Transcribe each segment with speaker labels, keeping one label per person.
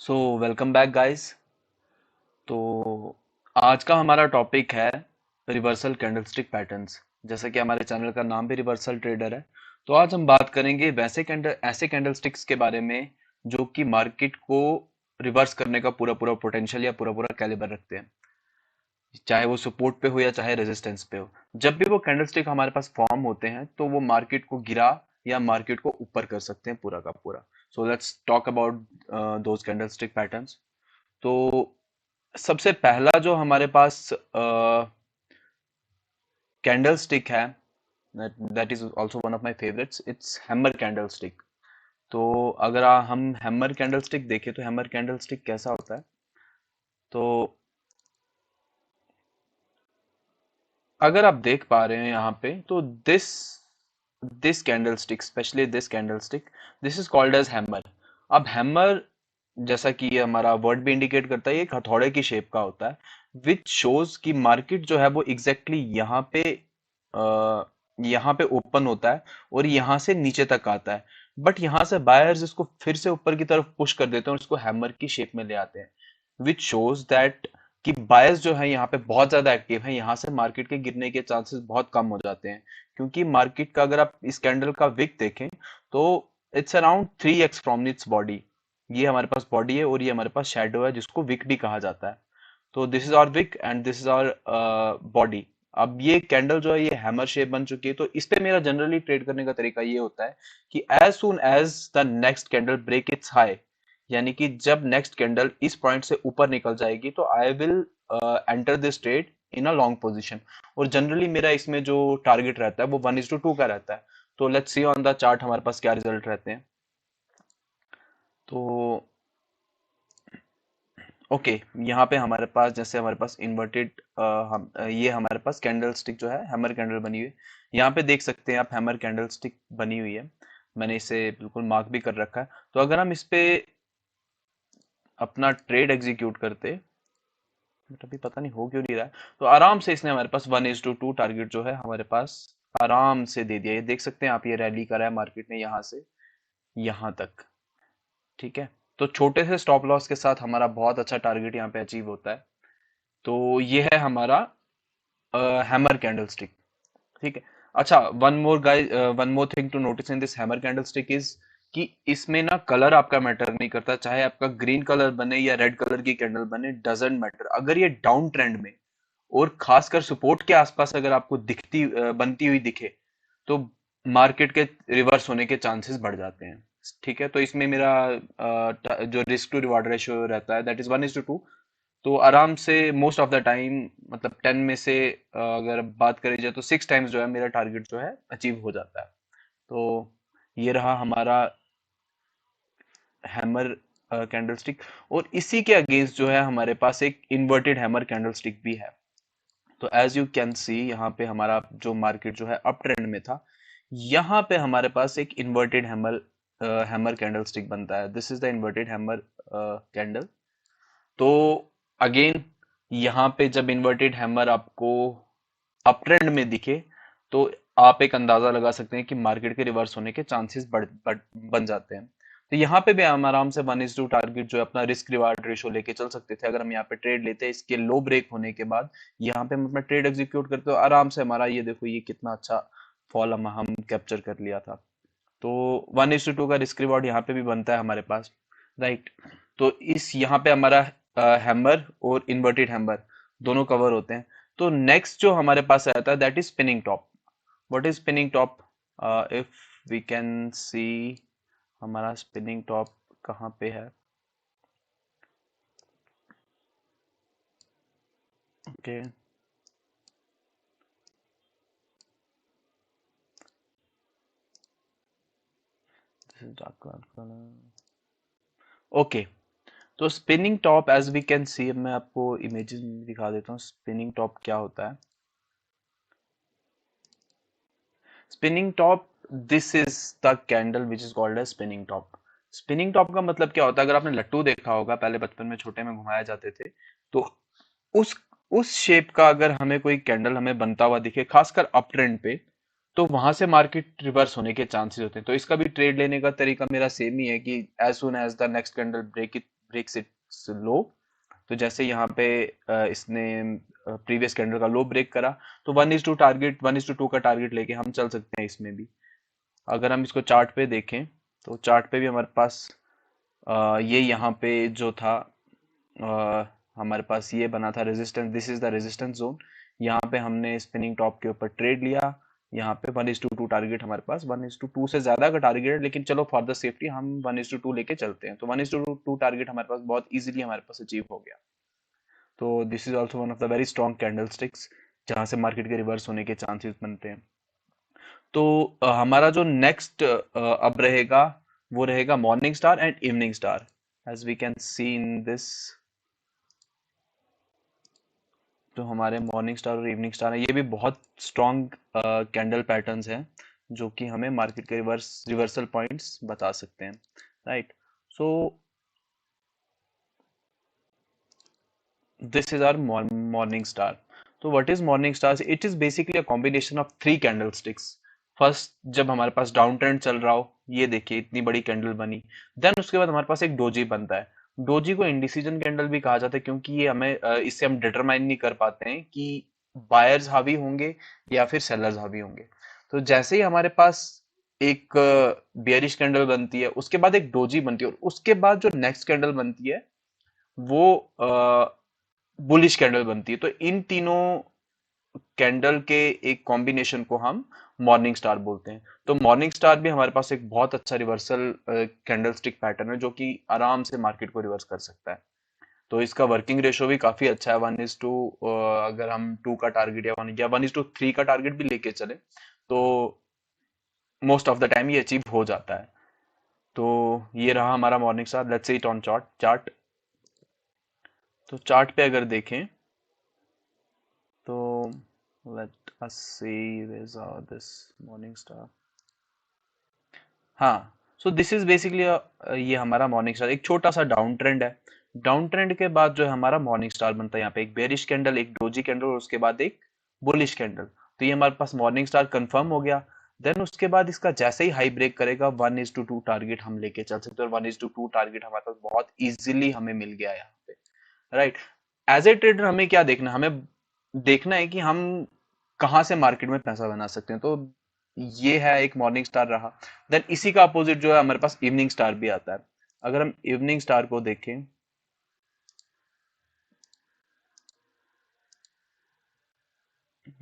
Speaker 1: So welcome back guys. तो आज का हमारा टॉपिक है रिवर्सल कैंडलस्टिक पैटर्न्स। जैसा कि हमारे चैनल का नाम भी रिवर्सल ट्रेडर है, तो आज हम बात करेंगे वैसे ऐसे कैंडलस्टिक्स के बारे में जो कि मार्केट को रिवर्स करने का पूरा पूरा पोटेंशियल या पूरा पूरा कैलिबर रखते हैं, चाहे वो सपोर्ट पे हो या चाहे रेजिस्टेंस पे हो। जब भी वो कैंडलस्टिक हमारे पास फॉर्म होते हैं तो वो मार्केट को गिरा या मार्केट को ऊपर कर सकते हैं पूरा का पूरा। So let's talk about those candlestick patterns. तो सबसे पहला जो हमारे पास कैंडल स्टिक है, that is also one of my favourites, it's hammer candle stick. तो अगर हम हैमर कैंडल स्टिक देखें तो हैमर कैंडल स्टिक कैसा होता है, तो अगर आप देख पा रहे हैं यहाँ पे, तो this this candlestick, specially this candlestick, this is called as hammer. अब हैमर, जैसा कि ये हमारा वर्ड भी इंडिकेट करता है, ये एक हथौड़े की शेप का होता है, विच शोज कि मार्केट जो है वो एग्जैक्टली यहाँ पे ओपन होता है और यहाँ से नीचे तक आता है। बट यहाँ से बायर्स इसको फिर से ऊपर की तरफ पुश कर देते हैं और इसको हैमर की शेप में ले आते हैं, विच शोज दैट कि बायर्स जो है यहाँ पे बहुत ज्यादा एक्टिव है। यहाँ से मार्केट के गिरने के चांसेस बहुत कम हो जाते हैं, क्योंकि मार्केट का अगर आप इस कैंडल का विक देखें तो it's around 3x from its body. ये हमारे पास बॉडी है और ये हमारे पास शेडो है, जिसको विक भी कहा जाता है। तो this is our wick and this is our body. अब ये कैंडल जो है ये हैमर शेप बन चुकी है, तो इस पे मेरा जनरली ट्रेड करने का तरीका ये होता है कि as soon as the next candle break its high, यानी कि जब नेक्स्ट कैंडल इस पॉइंट से ऊपर निकल जाएगी तो I will enter this trade in a long position. और जनरली मेरा इसमें जो टारगेट रहता है वो 1:2 का रहता है। तो let's see on the chart हमारे पास क्या रिजल्ट रहते हैं। तो ओके, यहाँ पे हमारे पास, जैसे हमारे पास इन्वर्टेड, हम ये हमारे पास कैंडल स्टिक जो है हैमर कैंडल बनी हुई है। यहाँ पे देख सकते हैं आप, हैमर कैंडल स्टिक बनी हुई है। मैंने इसे बिल्कुल मार्क भी कर रखा है। तो अगर हम इस पे अपना ट्रेड एग्जीक्यूट करते, बट अभी पता नहीं हो क्यों नहीं रहा है, तो आराम से इसने हमारे पास 1:2 टारगेट जो है हमारे पास आराम से दे दिया। ये देख सकते हैं आप, ये रैली करा है मार्केट ने यहाँ से यहाँ तक। ठीक है, तो छोटे से स्टॉप लॉस के साथ हमारा बहुत अच्छा टारगेट यहाँ पे अचीव होता है। तो ये है हमारा हैमर कैंडल स्टिक। ठीक है। अच्छा, one more thing to notice in this hammer candle stick is कि इसमें ना कलर आपका मैटर नहीं करता, चाहे आपका ग्रीन कलर बने या रेड कलर की कैंडल बने, डजेंट मैटर। अगर ये डाउन ट्रेंड में और खासकर सपोर्ट के आसपास अगर आपको बनती हुई दिखे, तो मार्केट के रिवर्स होने के चांसेस बढ़ जाते हैं। ठीक है, तो इसमें मेरा जो रिस्क टू रिवार्ड रेशियो रहता है दैट इज 1:2। तो आराम से मोस्ट ऑफ द टाइम, मतलब 10 में से अगर बात करी जाए तो 6 टाइम्स जो है मेरा टारगेट जो है अचीव हो जाता है। तो ये रहा हमारा हैमर कैंडलस्टिक। और इसी के अगेंस्ट जो है हमारे पास एक इन्वर्टेड हैमर कैंडलस्टिक भी है। तो एज यू कैन सी, यहाँ पे हमारा जो मार्केट जो है अप ट्रेंड में था, यहाँ पे हमारे पास एक इन्वर्टेड हैमर कैंडलस्टिक बनता है। This is the inverted hammer candle. तो अगेन, यहाँ पे जब इन्वर्टेड हैमर आपको अप ट्रेंड में दिखे, तो आप एक अंदाजा लगा सकते हैं कि मार्केट के रिवर्स होने के चांसेस बन जाते हैं। तो यहाँ पे भी हम आराम से 1:2 टारगेट जो है अपना रिस्क रिवार्ड रेशो लेके चल सकते थे। अगर हम यहाँ पे ट्रेड लेते हैं इसके लो ब्रेक होने के बाद, यहाँ पे हम अपना ट्रेड एग्जीक्यूट करते हो आराम से, हमारा ये देखो ये कितना अच्छा फॉल हम कैप्चर कर लिया था। तो 1:2 का रिस्क रिवॉर्ड यहाँ पे भी बनता है हमारे पास, राइट। तो इस यहाँ पे हमारा हैमर और इन्वर्टेड हैमर दोनों कवर होते हैं। तो नेक्स्ट जो हमारे पास आता है that is spinning top. What is spinning top? If we can see, हमारा स्पिनिंग टॉप कहाँ पे है? Okay, okay. तो spinning top as we can see, मैं आपको इमेजेस में दिखा देता हूँ स्पिनिंग टॉप क्या होता है। Spinning top, this is the candle which is called as spinning top. Spinning top का मतलब क्या होता है? अगर आपने लट्टू देखा होगा, पहले बचपन में छोटे में घुमाए जाते थे, तो उस उस शेप का अगर हमें कोई कैंडल हमें बनता हुआ दिखे, खासकर अप ट्रेंड पे, तो वहां से मार्केट रिवर्स होने के चांसेस होते हैं। तो इसका भी ट्रेड लेने का तरीका मेरा सेम ही है कि as soon as the next candle breaks its low, तो जैसे यहाँ पे इसने प्रीवियस कैंडल का लो ब्रेक करा, तो 1:2 टारगेट, 1:2 का टारगेट लेके हम चल सकते हैं इसमें भी। अगर हम इसको चार्ट पे देखें तो चार्ट पे भी हमारे पास ये यहाँ पे जो था, हमारे पास ये बना था resistance, this is the resistance zone. यहाँ पे हमने स्पिनिंग टॉप के ऊपर ट्रेड लिया। यहाँ पे 1:2 टारगेट हमारे पास, 1:2 से ज्यादा का टारगेट है, लेकिन चलो फॉर द सेफ्टी हम 1:2 लेके चलते हैं। तो 1:2 टारगेट हमारे पास बहुत इजीली हमारे पास अचीव हो गया। तो this is also one of the very strong candle sticks जहां से मार्केट के रिवर्स होने के चांसेस बनते हैं। तो हमारा जो नेक्स्ट अब रहेगा वो रहेगा morning star and evening star. As we can see in this, जो हमारे मॉर्निंग स्टार और इवनिंग स्टार है, ये भी बहुत स्ट्रॉन्ग कैंडल पैटर्न्स हैं जो कि हमें मार्केट के रिवर्सल पॉइंट्स बता सकते हैं, right. So this is our morning star. तो what is morning stars? It is basically a combination of three candlesticks. First जब हमारे पास डाउन ट्रेंड चल रहा हो, ये देखिए इतनी बड़ी कैंडल बनी, देन उसके बाद हमारे पास एक डोजी बनता है। डोजी को इंडिसीजन कैंडल भी कहा जाता है, क्योंकि ये हमें इससे हम डिटरमाइन नहीं कर पाते हैं कि बायर्स हावी होंगे या फिर सेलर्स हावी होंगे। तो जैसे ही हमारे पास एक बियरिश कैंडल बनती है, उसके बाद एक डोजी बनती है, और उसके बाद जो नेक्स्ट कैंडल बनती है वो बुलिश कैंडल बनती है। तो इन तीनों कैंडल के एक कॉम्बिनेशन को हम मॉर्निंग स्टार बोलते हैं। तो मॉर्निंग स्टार भी हमारे पास एक बहुत अच्छा रिवर्सल कैंडल स्टिक पैटर्न है जो कि आराम से मार्केट को रिवर्स कर सकता है। तो इसका वर्किंग रेशो भी काफी अच्छा है, 1:2। अगर हम 2 का टारगेट या 1:3 का टारगेट भी लेके चले तो मोस्ट ऑफ द टाइम ये अचीव हो जाता है। तो ये रहा हमारा morning star. Let's see it on chart. तो चार्ट पे अगर देखें तो let us see this this morning star। हाँ, सो दिस इज बेसिकली ये हमारा मॉर्निंग स्टार एक छोटा सा डाउन ट्रेंड है। डाउन ट्रेंड के बाद जो है हमारा मॉर्निंग स्टार बनता है, यहाँ पे एक बेरिश कैंडल, एक डोजी कैंडल और उसके बाद एक बुलिश कैंडल। तो ये हमारे पास मॉर्निंग स्टार कंफर्म हो गया। देन उसके बाद इसका जैसे ही हाई ब्रेक करेगा 1:2 टारगेट हम लेके चल सकते हैं, और 1:2 टारगेट हमारे पास बहुत इजीली हमें मिल गया यहाँ पे, राइट। एज ए ट्रेडर हमें क्या देखना, हमें देखना है कि हम कहाँ से मार्केट में पैसा बना सकते हैं। तो ये है एक मॉर्निंग स्टार रहा। देन इसी का अपोजिट जो है हमारे पास इवनिंग स्टार भी आता है। अगर हम इवनिंग स्टार को देखें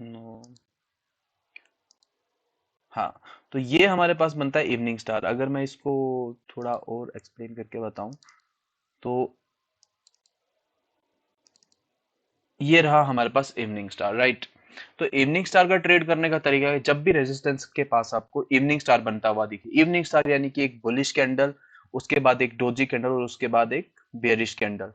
Speaker 1: नो, हाँ, तो ये हमारे पास बनता है इवनिंग स्टार। अगर मैं इसको थोड़ा और एक्सप्लेन करके बताऊं तो ये रहा हमारे पास इवनिंग स्टार, राइट। तो इवनिंग स्टार का ट्रेड करने का तरीका है, जब भी रेजिस्टेंस के पास आपको इवनिंग स्टार बनता हुआ दिखे, इवनिंग स्टार यानी कि एक बुलिश कैंडल, उसके बाद एक डोजी कैंडल और उसके बाद एक बेयरिश कैंडल।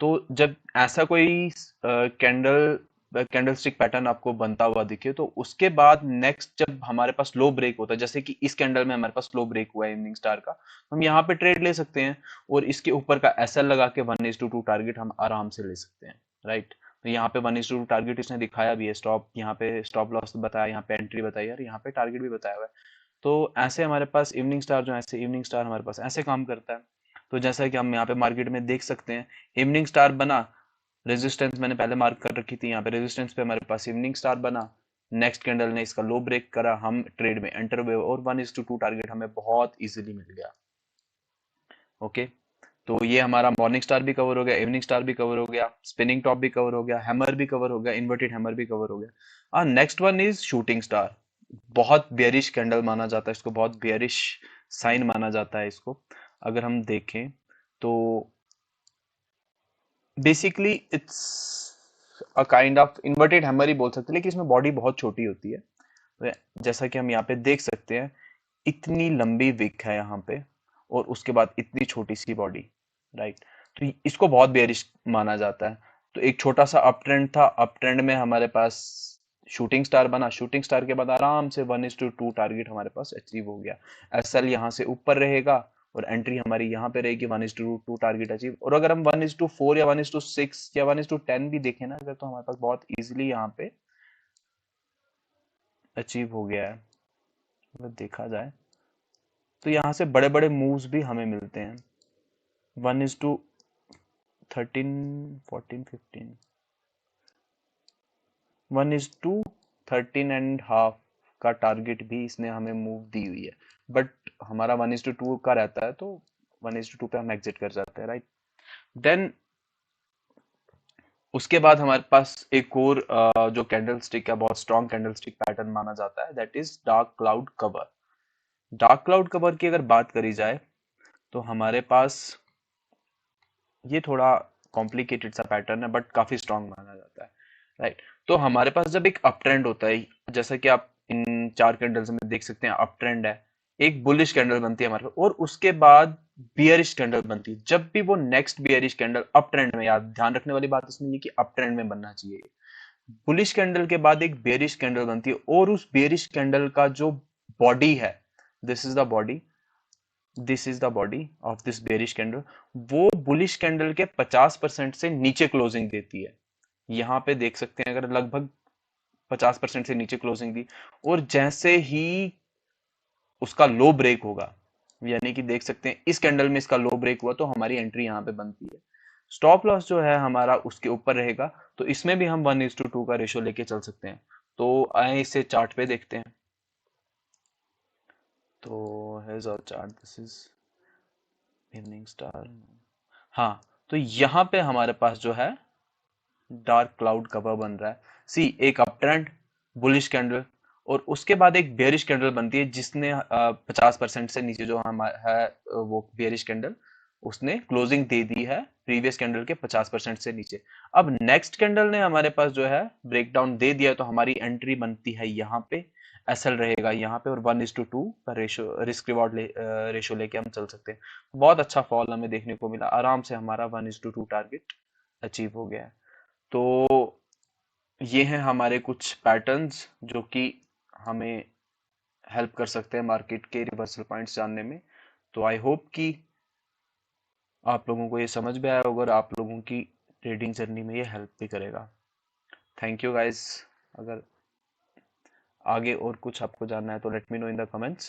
Speaker 1: तो जब ऐसा कोई कैंडल कैंडलस्टिक पैटर्न आपको बनता हुआ दिखे, तो उसके बाद नेक्स्ट जब हमारे पास लो ब्रेक होता है, जैसे कि इस कैंडल में हमारे पास लो ब्रेक हुआ है इवनिंग स्टार का, तो हम यहाँ पे ट्रेड ले सकते हैं और इसके ऊपर का एसएल लगा के 1:2 टारगेट हम आराम से ले सकते हैं, राइट। तो यहाँ पे 1:2 टारगेट इसने दिखाया भी है, स्टॉप यहाँ पे, स्टॉप लॉस बताया, यहाँ पे एंट्री बताई और यहाँ पे टारगेट भी बताया हुआ है। तो ऐसे हमारे पास इवनिंग स्टार जो है, ऐसे इवनिंग स्टार हमारे पास ऐसे काम करता है। तो जैसा कि हम यहाँ पे मार्केट में देख सकते हैं, इवनिंग स्टार बना, रेजिस्टेंस मैंने पहले मार्क कर रखी थी, यहाँ पे रेजिस्टेंस पे हमारे पास इवनिंग स्टार बना, नेक्स्ट कैंडल ने इसका लो ब्रेक करा, हम ट्रेड में एंटर हुए और 1:2 टारगेट हमें बहुत इजीली मिल गया। ओके, तो ये हमारा मॉर्निंग स्टार भी कवर हो गया, इवनिंग स्टार भी कवर हो गया, स्पिनिंग टॉप भी कवर हो गया, हैमर भी कवर हो गया, इन्वर्टेड हैमर भी कवर हो गया। Next one is shooting star. बहुत बेयरिश कैंडल माना जाता है इसको, बहुत बेयरिश साइन माना जाता है इसको। अगर हम देखें तो basically it's a kind of inverted hammer ही बोल सकते हैं, लेकिन इसमें बॉडी बहुत छोटी होती है। तो जैसा कि हम यहाँ पे देख सकते हैं, इतनी लंबी विक है यहाँ पे और उसके बाद इतनी छोटी सी बॉडी, राइट। तो इसको बहुत बेयरिश माना जाता है। तो एक छोटा सा अप ट्रेंड था, अप ट्रेंड में हमारे पास शूटिंग स्टार बना, शूटिंग स्टार के बाद आराम से 1:2 टारगेट हमारे पास अचीव हो गया। एसएल यहाँ से ऊपर रहेगा और एंट्री हमारी यहाँ पे रहेगी, 1:2 टारगेट अचीव। और अगर हम 1:4 या 1:6 या 1:10 भी देखें ना अगर, तो हमारे पास बहुत इजीली यहाँ पे अचीव हो गया है। अगर देखा जाए तो यहाँ से बड़े बड़े मूव्स भी हमें मिलते हैं। 1:2 13 14 15 1:13.5 का टारगेट भी इसने हमें मूव दी हुई है, बट हमारा 1:2 का रहता है, तो 1:2 पे हम एग्जिट कर जाते हैं, राइट। देन उसके बाद हमारे पास एक और जो कैंडल स्टिक है, बहुत स्ट्रॉन्ग कैंडल स्टिक पैटर्न माना जाता है, that is dark cloud cover. Dark cloud cover की अगर बात करी जाए तो हमारे पास ये थोड़ा कॉम्प्लिकेटेड सा पैटर्न है, बट काफी स्ट्रांग माना जाता है, राइट। तो हमारे पास जब एक अप ट्रेंड होता है, जैसा कि आप इन चार कैंडल्स में देख सकते हैं, अप ट्रेंड है, एक बुलिश कैंडल बनती है हमारे पास, और उसके बाद बियरिश कैंडल बनती है। जब भी वो next bearish candle up trend में, याद ध्यान रखने वाली बात इसमें ये कि अप ट्रेंड में बनना चाहिए, बुलिश कैंडल के बाद एक बेरिश कैंडल बनती है, और उस बेरिश कैंडल का जो बॉडी है, this is the body, this is the body of this bearish candle, वो बुलिश कैंडल के 50% से नीचे क्लोजिंग देती है। यहां पे देख सकते हैं, अगर लगभग 50% से नीचे क्लोजिंग दी, और जैसे ही उसका लो ब्रेक होगा, यानी कि देख सकते हैं इस कैंडल में इसका लो ब्रेक हुआ, तो हमारी एंट्री यहां पे बनती है। स्टॉप लॉस जो है हमारा उसके ऊपर रहेगा, तो इसमें भी हम 1:2 का रेशियो लेके चल सकते हैं। तो आए इसे चार्ट पे देखते हैं। तो hedge our chart, this is evening star. हाँ, तो यहाँ पे हमारे पास जो है डार्क क्लाउड कवर बन रहा है। सी, एक अप ट्रेंड, बुलिश कैंडल, और उसके बाद एक बेरिश कैंडल बनती है, जिसने 50% से नीचे जो हमारा है वो बेरिश कैंडल, उसने क्लोजिंग दे दी है प्रीवियस कैंडल के 50% से नीचे। अब नेक्स्ट कैंडल ने हमारे पास जो है ब्रेकडाउन दे दिया, तो हमारी एंट्री बनती है यहाँ पे, एसएल रहेगा यहाँ पे, और 1:2 का रेशो, रिस्क रिवॉर्ड रेशो लेके हम चल सकते हैं। बहुत अच्छा फॉल हमें देखने को मिला, आराम से हमारा 1:2 टारगेट अचीव हो गया है। तो ये हैं हमारे कुछ पैटर्न्स जो कि हमें हेल्प कर सकते हैं मार्केट के रिवर्सल पॉइंट्स जानने में। तो आई होप कि आप लोगों को ये समझ में आया होगा, और आप लोगों की ट्रेडिंग जर्नी में ये हेल्प भी करेगा। Thank you guys. अगर आगे और कुछ आपको जानना है तो let me know in the comments.